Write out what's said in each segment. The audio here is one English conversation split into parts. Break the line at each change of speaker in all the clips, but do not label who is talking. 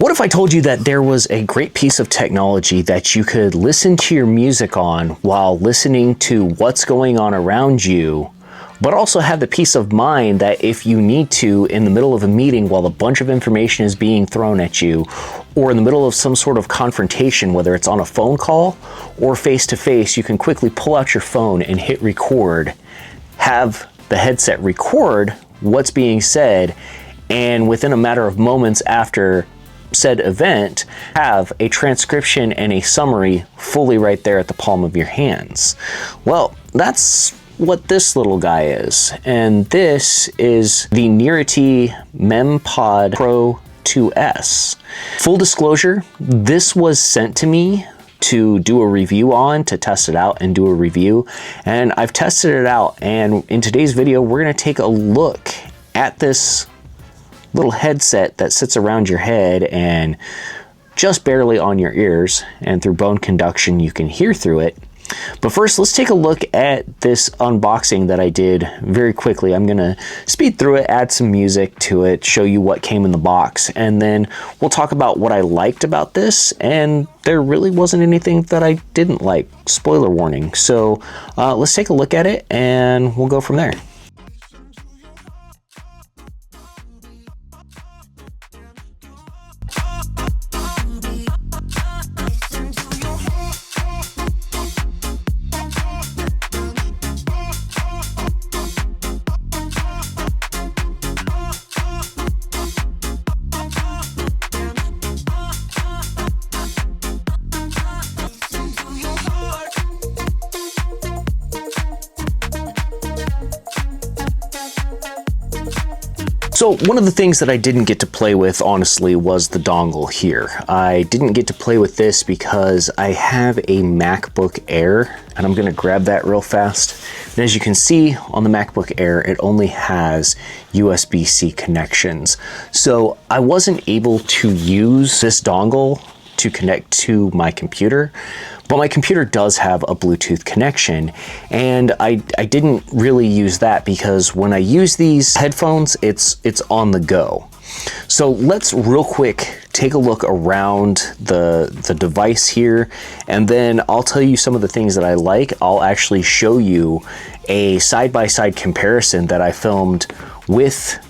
What if I told you that there was a great piece of technology that you could listen to your music on while listening to what's going on around you, but also have the peace of mind that if you need to, in the middle of a meeting while a bunch of information is being thrown at you, or in the middle of some sort of confrontation, whether it's on a phone call or face-to-face, you can quickly pull out your phone and hit record, have the headset record what's being said, and within a matter of moments after said event, have a transcription and a summary fully right there at the palm of your hands. Well, that's what this little guy is. And this is the Nearity MemPod Pro 2S. Full disclosure, this was sent to me to do a review on, to test it out and do a review. And I've tested it out, and in today's video, we're gonna take a look at this little headset that sits around your head and just barely on your ears, and through bone conduction you can hear through it. But first, let's take a look at this unboxing that I did very quickly. I'm gonna speed through it, add some music to it, show you what came in the box, and then we'll talk about what I liked about this, and there really wasn't anything that I didn't like. Spoiler warning. So let's take a look at it and we'll go from there. So one of the things that I didn't get to play with, honestly, was the dongle here. I didn't get to play with this because I have a MacBook Air, and I'm gonna grab that real fast. And as you can see on the MacBook Air, it only has USB-C connections. So I wasn't able to use this dongle to connect to my computer, but my computer does have a Bluetooth connection, and I didn't really use that because when I use these headphones, it's on the go. So let's real quick take a look around the device here, and then I'll tell you some of the things that I like. I'll actually show you a side-by-side comparison that I filmed with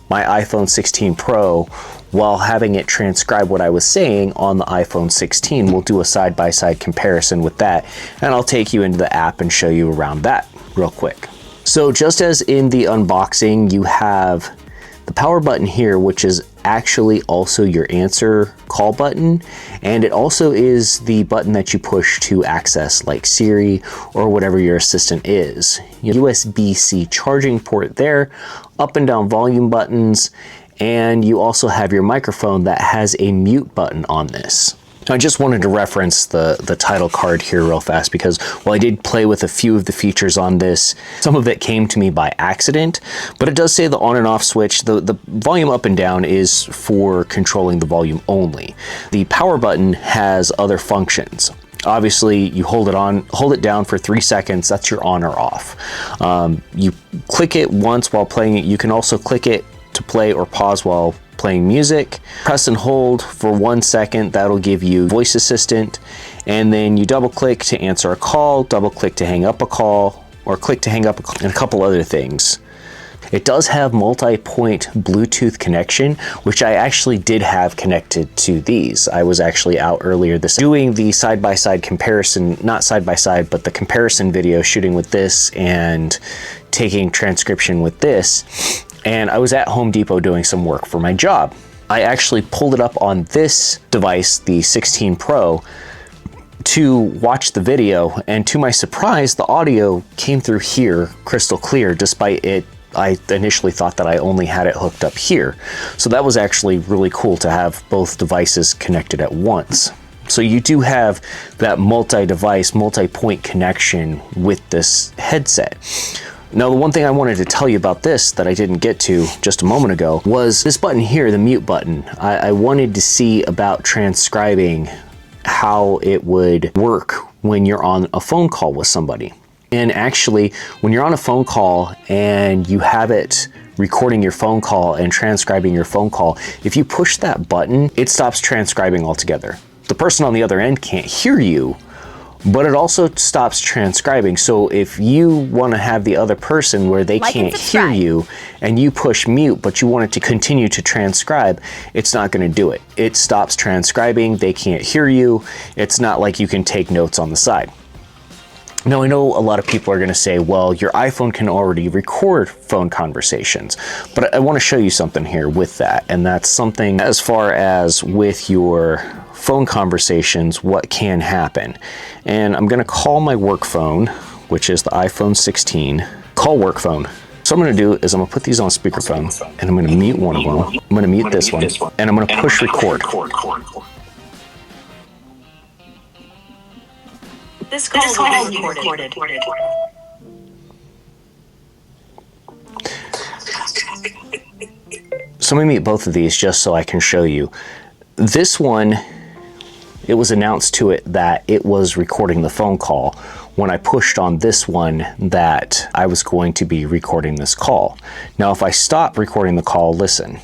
my iPhone 16 Pro while having it transcribe what I was saying on the iPhone 16. We'll do a side-by-side comparison with that, and I'll take you into the app and show you around that real quick. So just as in the unboxing, you have the power button here, which is actually also your answer call button, and it also is the button that you push to access like Siri or whatever your assistant is. USB-C charging port there, up and down volume buttons, and you also have your microphone that has a mute button on this. I just wanted to reference the title card here real fast because while I did play with a few of the features on this, some of it came to me by accident, but it does say the on and off switch. The volume up and down is for controlling the volume only. The power button has other functions. Obviously, you hold it down for 3 seconds, that's your on or off. You click it once while playing it. You can also click it to play or pause while playing music. Press and hold for 1 second, that'll give you voice assistant, and then you double click to answer a call, double click to hang up a call, or click to hang up a call, and a couple other things. It does have multi-point Bluetooth connection, which I actually did have connected to these. I was actually out earlier doing the side-by-side comparison, not side-by-side, but the comparison video, shooting with this and taking transcription with this. And I was at Home Depot doing some work for my job. I actually pulled it up on this device, the 16 Pro, to watch the video, and to my surprise, the audio came through here crystal clear, despite it. I initially thought that I only had it hooked up here. So that was actually really cool to have both devices connected at once. So you do have that multi-device, multi-point connection with this headset. Now, the one thing I wanted to tell you about this that I didn't get to just a moment ago was this button here, the mute button. I wanted to see about transcribing how it would work when you're on a phone call with somebody. And actually, when you're on a phone call and you have it recording your phone call and transcribing your phone call, if you push that button, it stops transcribing altogether. The person on the other end can't hear you, but it also stops transcribing. So if you want to have the other person where they can't hear you and you push mute, but you want it to continue to transcribe, it's not going to do it. It stops transcribing, they can't hear you. It's not like you can take notes on the side. Now, I know a lot of people are going to say, well, your iPhone can already record phone conversations, but I want to show you something here with that. And that's something as far as with your phone conversations, what can happen. And I'm going to call my work phone, which is the iPhone 16, call work phone. So what I'm going to do is I'm going to put these on speakerphone and I'm going to mute one of them. I'm going to mute this one and I'm going to push record.
This call will be recorded.
So I'm going to mute both of these just so I can show you. This one, it was announced to it that it was recording the phone call when I pushed on this one that I was going to be recording this call. Now, if I stop recording the call, listen.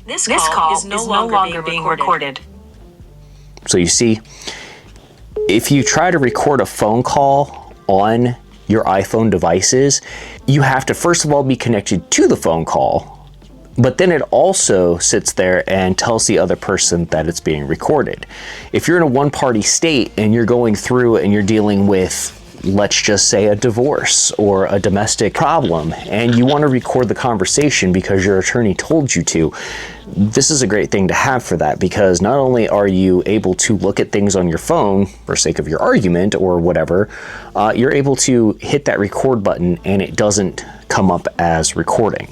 This call is no longer being recorded.
So you see, if you try to record a phone call on your iPhone devices, you have to first of all be connected to the phone call, but then it also sits there and tells the other person that it's being recorded. If you're in a one-party state and you're going through and you're dealing with, let's just say, a divorce or a domestic problem, and you want to record the conversation because your attorney told you to, this is a great thing to have for that, because not only are you able to look at things on your phone for sake of your argument or whatever, you're able to hit that record button and it doesn't come up as recording.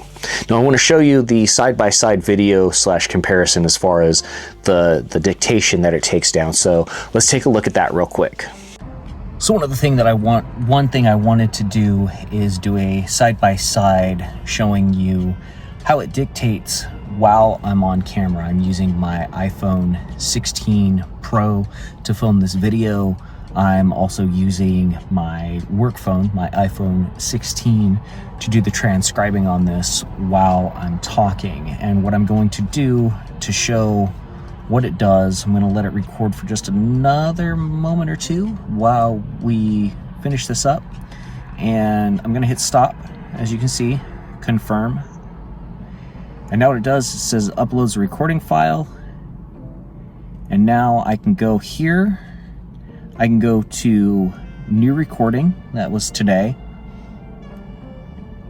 Now I want to show you the side-by-side video / comparison as far as the dictation that it takes down. So let's take a look at that real quick. So one thing I wanted to do is do a side-by-side showing you how it dictates while I'm on camera. I'm using my iPhone 16 Pro to film this video. I'm also using my work phone, my iPhone 16, to do the transcribing on this while I'm talking. And what I'm going to do to show what it does, I'm going to let it record for just another moment or two while we finish this up. And I'm going to hit stop, as you can see, confirm. And now what it does, it says uploads a recording file. And now I can go here. I can go to new recording, that was today.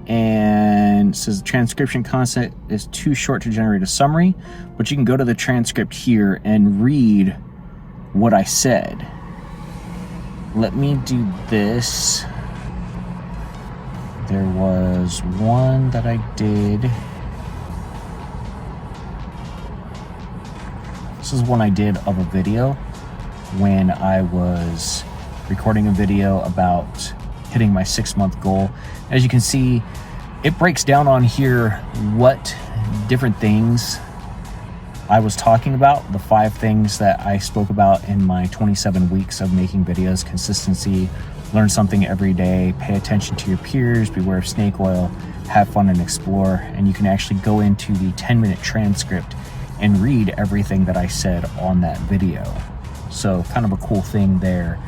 And it says the transcription content is too short to generate a summary, but you can go to the transcript here and read what I said. Let me do this. There was one that I did. This is one I did of a video when I was recording a video about hitting my 6-month goal. As you can see, it breaks down on here what different things I was talking about, the 5 things that I spoke about in my 27 weeks of making videos: consistency, learn something every day, pay attention to your peers, beware of snake oil, have fun and explore. And you can actually go into the 10-minute transcript and read everything that I said on that video. So kind of a cool thing there,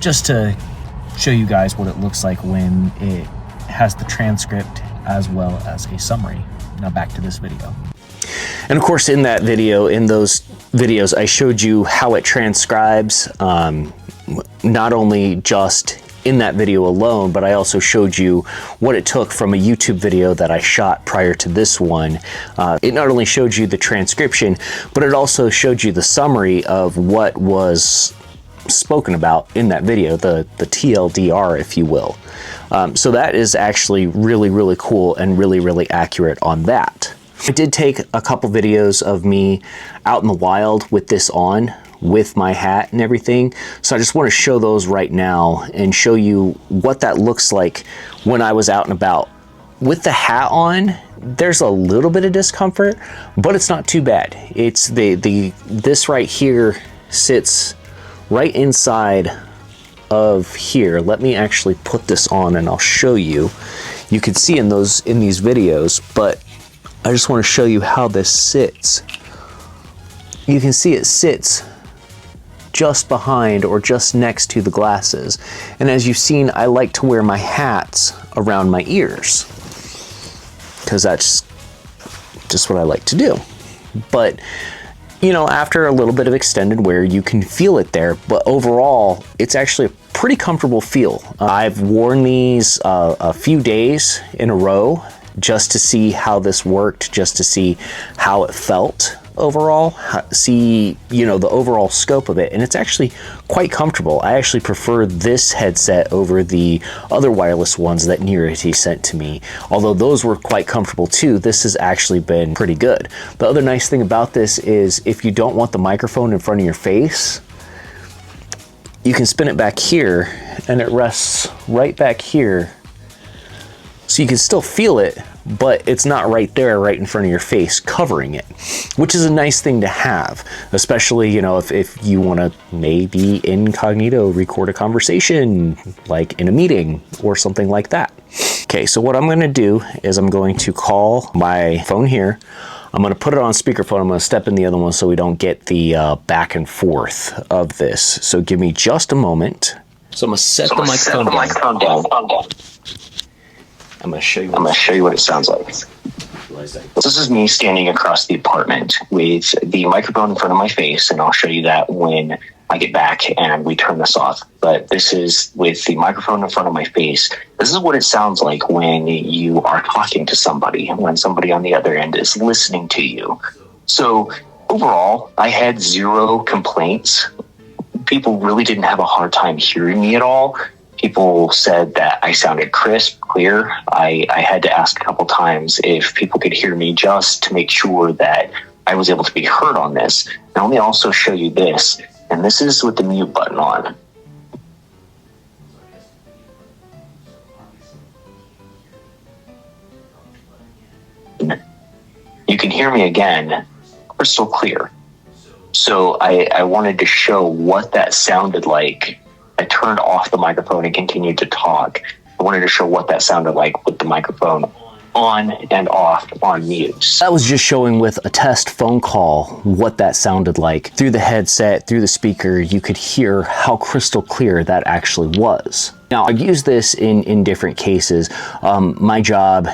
just to show you guys what it looks like when it has the transcript as well as a summary. Now back to this video. And of course, in that video, in those videos, I showed you how it transcribes, not only just in that video alone, but I also showed you what it took from a YouTube video that I shot prior to this one. It not only showed you the transcription, but it also showed you the summary of what was spoken about in that video, the TLDR, if you will. So that is actually really, really cool and really, really accurate on that. I did take a couple videos of me out in the wild with this on, with my hat and everything. So I just want to show those right now and show you what that looks like when I was out and about. With the hat on, there's a little bit of discomfort, but it's not too bad. It's this right here sits right inside of here. Let me actually put this on and I'll show you. you could see in these videos, but I just want to show you how this sits. You can see it sits just behind or just next to the glasses. And as you've seen, I like to wear my hats around my ears because that's just what I like to do. But you know, after a little bit of extended wear, you can feel it there, but overall, it's actually a pretty comfortable feel. I've worn these a few days in a row just to see how this worked, just to see how it felt overall, see, you know, the overall scope of it, and it's actually quite comfortable. I actually prefer this headset over the other wireless ones that Nearity sent to me. Although those were quite comfortable too, this has actually been pretty good. The other nice thing about this is if you don't want the microphone in front of your face, you can spin it back here and it rests right back here. So you can still feel it, but it's not right there, right in front of your face, covering it, which is a nice thing to have, especially, you know, if you want to maybe incognito record a conversation, like in a meeting or something like that. Okay, so what I'm going to do is I'm going to call my phone here. I'm going to put it on speakerphone. I'm going to step in the other one so we don't get the back and forth of this. So give me just a moment. So I'm going to set the microphone down. I'm going to show you what it sounds like. This is me standing across the apartment with the microphone in front of my face, and I'll show you that when I get back and we turn this off. But this is with the microphone in front of my face. This is what it sounds like when you are talking to somebody, when somebody on the other end is listening to you. So overall, I had 0 complaints. People really didn't have a hard time hearing me at all. People said that I sounded crisp, clear. I had to ask a couple times if people could hear me just to make sure that I was able to be heard on this. Now let me also show you this, and this is with the mute button on. You can hear me again, crystal clear. So I wanted to show what that sounded like. I turned off the microphone and continued to talk. I wanted to show what that sounded like with the microphone on and off on mute. That was just showing with a test phone call what that sounded like. Through the headset, through the speaker, you could hear how crystal clear that actually was. Now, I've used this in different cases. My job,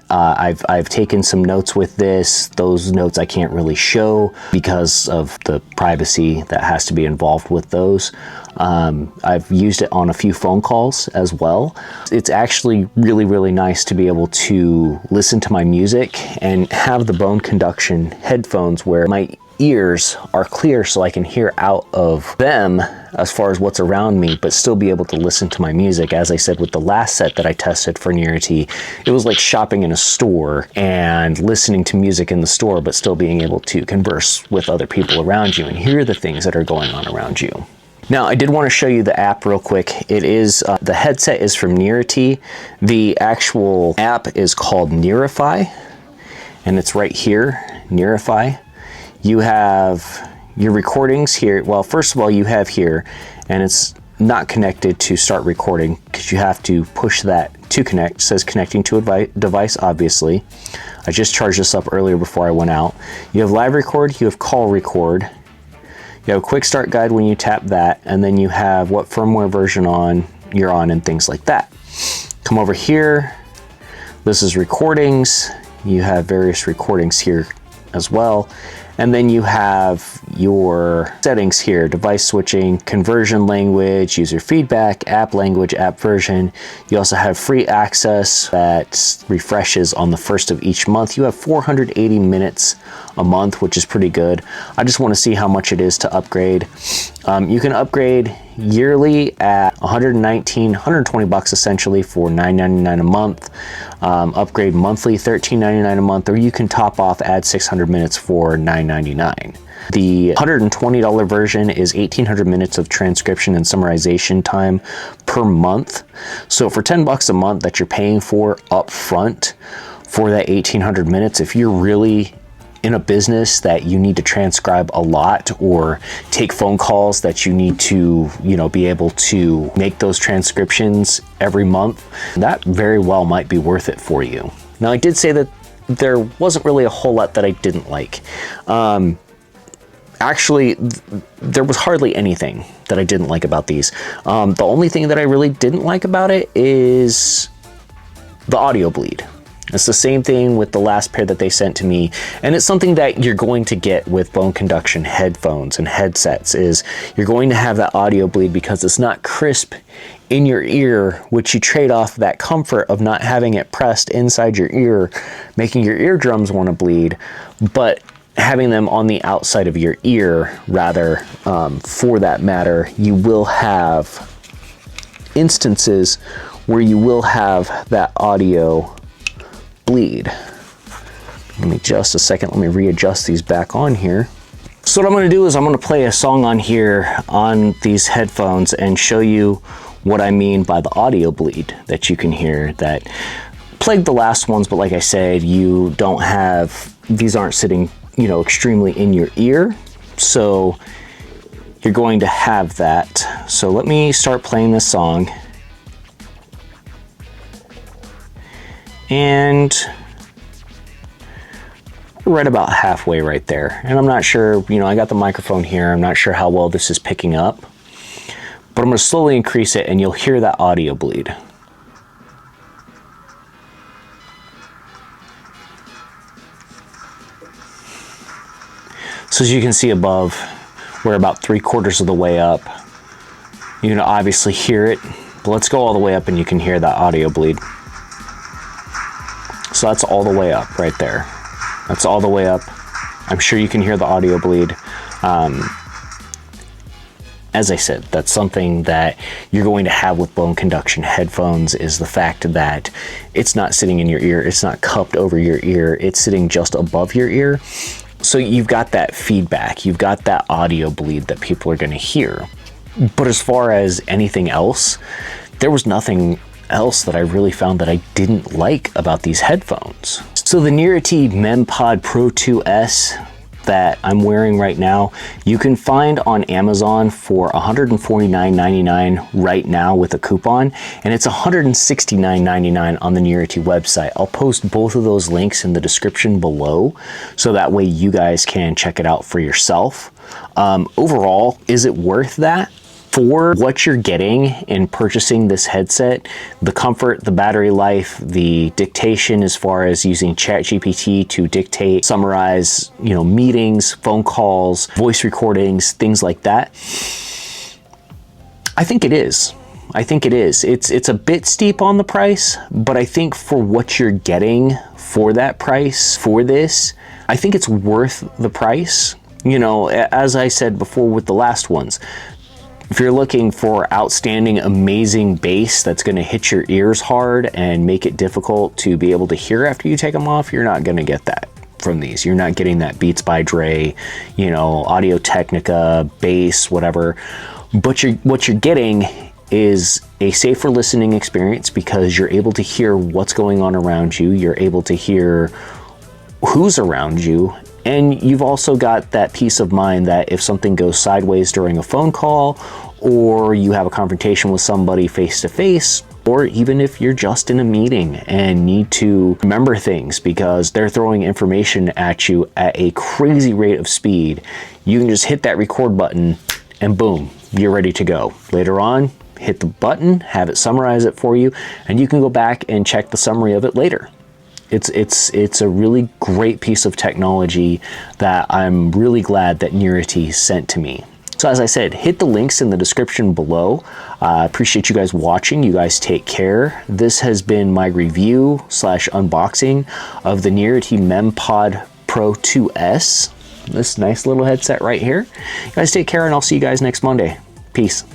I've taken some notes with this. Those notes I can't really show because of the privacy that has to be involved with those. I've used it on a few phone calls as well. It's actually really, really nice to be able to listen to my music and have the bone conduction headphones where my ears are clear so I can hear out of them as far as what's around me, but still be able to listen to my music. As I said, with the last set that I tested for Nearity, it was like shopping in a store and listening to music in the store, but still being able to converse with other people around you and hear the things that are going on around you. Now, I did want to show you the app real quick. It is, the headset is from Nearity. The actual app is called Nearify, and it's right here, Nearify. You have your recordings here. Well, first of all, you have here, and it's not connected to start recording because you have to push that to connect. It says connecting to a device, obviously. I just charged this up earlier before I went out. You have live record, you have call record. You have a quick start guide when you tap that, and then you have what firmware version you're on and things like that. Come over here. This is recordings. You have various recordings here as well. And then you have your settings here, device switching, conversion language, user feedback, app language, app version. You also have free access that refreshes on the 1st of each month. You have 480 minutes a month, which is pretty good. I just want to see how much it is to upgrade. You can upgrade yearly at $120 essentially for $9.99 a month. Upgrade monthly $13.99 a month, or you can top off, add 600 minutes for $9.99. The $120 version is 1,800 minutes of transcription and summarization time per month. So for $10 a month that you're paying for up front for that 1,800 minutes, if you're really in a business that you need to transcribe a lot or take phone calls that you need to, be able to make those transcriptions every month, that very well might be worth it for you. Now, I did say that there wasn't really a whole lot that I didn't like. Actually, there was hardly anything that I didn't like about these. The only thing that I really didn't like about it is the audio bleed. It's the same thing with the last pair that they sent to me, and it's something that you're going to get with bone conduction headphones and headsets, is you're going to have that audio bleed because it's not crisp in your ear, which you trade off that comfort of not having it pressed inside your ear, making your eardrums want to bleed, but having them on the outside of your ear, rather, for that matter, you will have instances where you will have that audio bleed. Give me just a second. Let me readjust these back on here. So what I'm going to do is I'm going to play a song on here on these headphones and show you what I mean by the audio bleed that you can hear that plagued the last ones. But like I said, you don't have, these aren't sitting, extremely in your ear. So you're going to have that. So let me start playing this song. And right about halfway right there. And I'm not sure, I got the microphone here. I'm not sure how well this is picking up, but I'm going to slowly increase it and you'll hear that audio bleed. So as you can see above, we're about 3/4 of the way up. You can obviously hear it, but let's go all the way up and you can hear that audio bleed. So that's all the way up right there. That's all the way up. I'm sure you can hear the audio bleed. As I said, that's something that you're going to have with bone conduction headphones, is the fact that it's not sitting in your ear. It's not cupped over your ear. It's sitting just above your ear. So you've got that feedback. You've got that audio bleed that people are going to hear. But as far as anything else, there was nothing else that I really found that I didn't like about these headphones. So the Nearity MemPod Pro 2S that I'm wearing right now, you can find on Amazon for $149.99 right now with a coupon, and it's $169.99 on the Nearity website. I'll post both of those links in the description below, so that way you guys can check it out for yourself. Overall, is it worth that? For what you're getting in purchasing this headset, the comfort, the battery life, the dictation as far as using ChatGPT to dictate, summarize, meetings, phone calls, voice recordings, things like that, I think it is. I think it is. It's a bit steep on the price, but I think for what you're getting for that price, for this, I think it's worth the price. As I said before with the last ones, if you're looking for outstanding, amazing bass that's going to hit your ears hard and make it difficult to be able to hear after you take them off, you're not going to get that from these. You're not getting that Beats by Dre, Audio Technica, bass, whatever. But what you're getting is a safer listening experience because you're able to hear what's going on around you. You're able to hear who's around you. And you've also got that peace of mind that if something goes sideways during a phone call, or you have a confrontation with somebody face to face, or even if you're just in a meeting and need to remember things because they're throwing information at you at a crazy rate of speed, you can just hit that record button and boom, you're ready to go. Later on, hit the button, have it summarize it for you, and you can go back and check the summary of it later. It's a really great piece of technology that I'm really glad that Nearity sent to me. So as I said, hit the links in the description below. I appreciate you guys watching. You guys take care. This has been my review / unboxing of the Nearity MemPod Pro 2S. This nice little headset right here. You guys take care, and I'll see you guys next Monday. Peace.